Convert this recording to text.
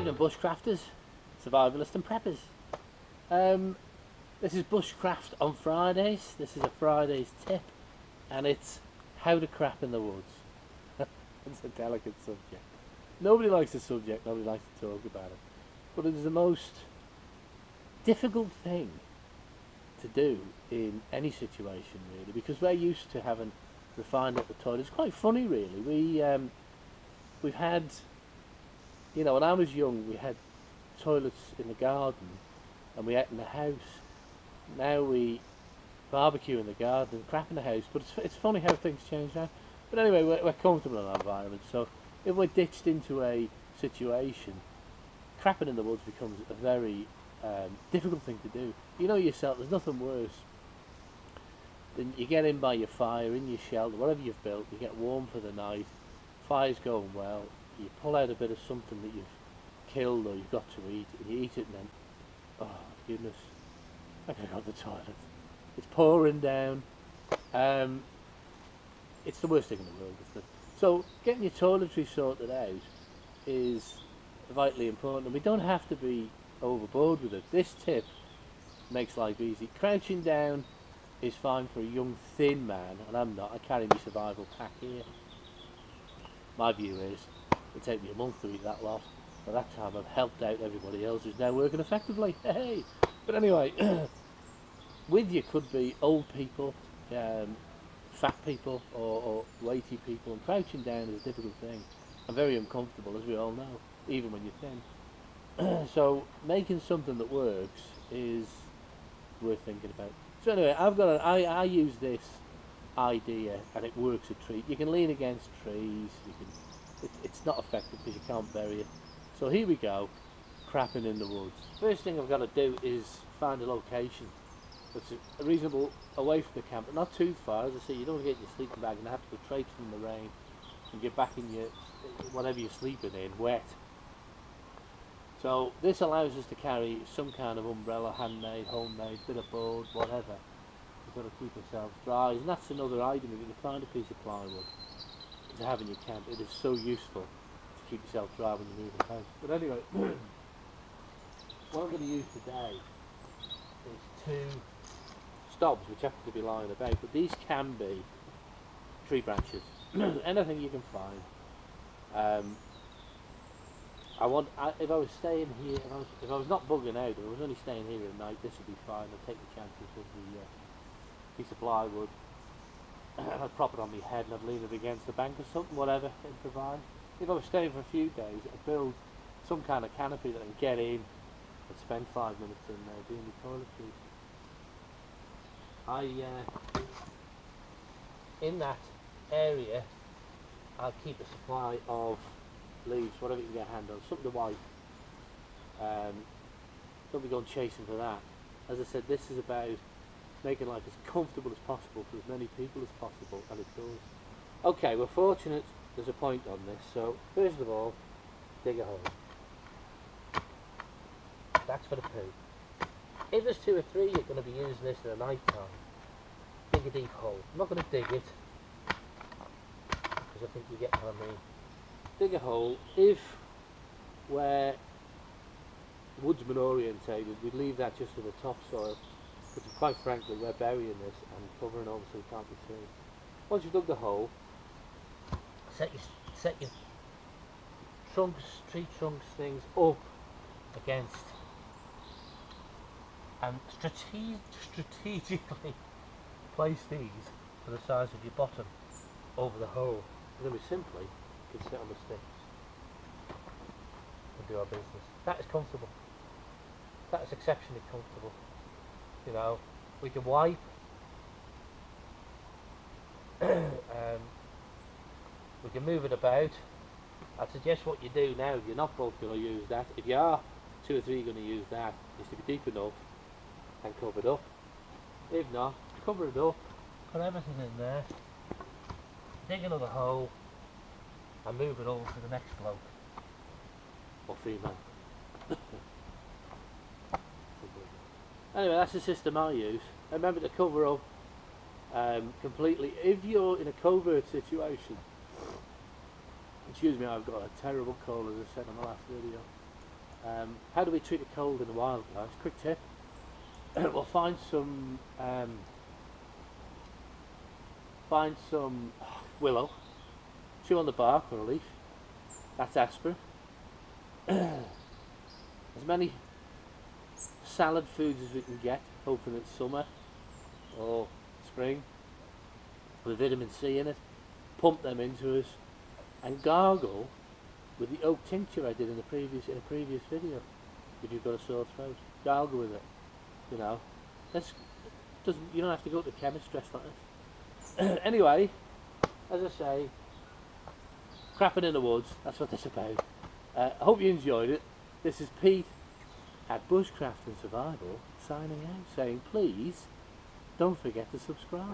evening, bushcrafters, survivalists and preppers. This is Bushcraft on Fridays. This is a Friday's tip, and it's how to crap in the woods. It's a delicate subject. Nobody likes the subject, nobody likes to talk about it. But it is the most difficult thing to do in any situation, really, because we're used to having refined up the toilet. It's quite funny, really. We've had, you know, when I was young, we had toilets in the garden and we ate in the house. Now we barbecue in the garden and crap in the house. But it's funny how things change now. But anyway, we're comfortable in our environment. So if we're ditched into a situation, crapping in the woods becomes a very difficult thing to do. You know yourself, there's nothing worse than you get in by your fire, in your shelter, whatever you've built, you get warm for the night, fire's going well, you pull out a bit of something that you've killed or you've got to eat, and you eat it, and then, oh goodness, I gotta go to the toilet. It's pouring down. It's the worst thing in the world, isn't it? So getting your toiletries sorted out is vitally important, and we don't have to be overboard with it. This tip makes life easy. Crouching down is fine for a young thin man, and I'm not. I carry my survival pack here. My view is it'll take me a month to eat that lot. By that time I've helped out everybody else who's now working effectively. Hey! But anyway, with you could be old people, fat people, or weighty people, and crouching down is a difficult thing and very uncomfortable, as we all know, even when you're thin. So making something that works is worth thinking about. So anyway, I use this idea and it works a treat. You can lean against trees, it's not effective because you can't bury it. So here we go, crapping in the woods. First thing I've got to do is find a location that's a reasonable away from the camp, but not too far. As I say, you don't want to get your sleeping bag and have to go traipsing in the rain and get back in your whatever you're sleeping in wet. So this allows us to carry some kind of umbrella, handmade, homemade, bit of board, whatever. We've got to keep ourselves dry, and that's another item. If you can find a piece of plywood to have in your camp, it is so useful to keep yourself dry when you're moving house. But anyway, what I'm going to use today is two stobs, which happen to be lying about, but these can be tree branches, anything you can find. If I was staying here, if I was not bugging out, if I was only staying here at night, this would be fine. I'd take the chances with the piece of plywood, and I'd prop it on my head and I'd lean it against the bank or something, whatever, improvise. If I was staying for a few days, I'd build some kind of canopy that I can get in and spend 5 minutes in there doing the toiletries. In that area, I'll keep a supply of leaves, whatever you can get a hand on, something to wipe. Don't be going chasing for that. As I said, this is about making life as comfortable as possible for as many people as possible, and it does. Okay, we're fortunate there's a point on this, so first of all, dig a hole. That's for the poo. If there's 2 or 3, you're going to be using this in the night time. Dig a deep hole. I'm not going to dig it, because I think you get what I mean. Dig a hole. If we're woodsman orientated, we'd leave that just with the topsoil, but quite frankly we're burying this and covering over so it can't be seen. Once you've dug the hole, set your trunks, tree trunks, things up against, and strategically place these to the size of your bottom over the hole, and then we simply can sit on the sticks and do our business. That is comfortable. That is exceptionally comfortable. You know, we can wipe. We can move it about. I'd suggest what you do now, if you're not both going to use that, if you are 2 or 3 going to use that, is to be deep enough and cover it up. If not, cover it up, put everything in there, dig another hole, and move it over to the next bloke or female. Anyway, that's the system I use. Remember to cover up completely. If you're in a covert situation, excuse me, I've got a terrible cold, as I said in the last video. How do we treat a cold in the wild, guys? Quick tip. We'll find some willow, chew on the bark or a leaf. That's aspirin. As many salad foods as we can get, hoping it's summer or spring, with vitamin C in it. Pump them into us and gargle with the oak tincture I did in a previous video. If you've got a sore throat, gargle with it. You know, you don't have to go to the chemist dressed like this. Anyway, as I say, crapping in the woods, that's what it's about. I hope you enjoyed it. This is Pete at Bushcraft Survival signing out, saying please don't forget to subscribe.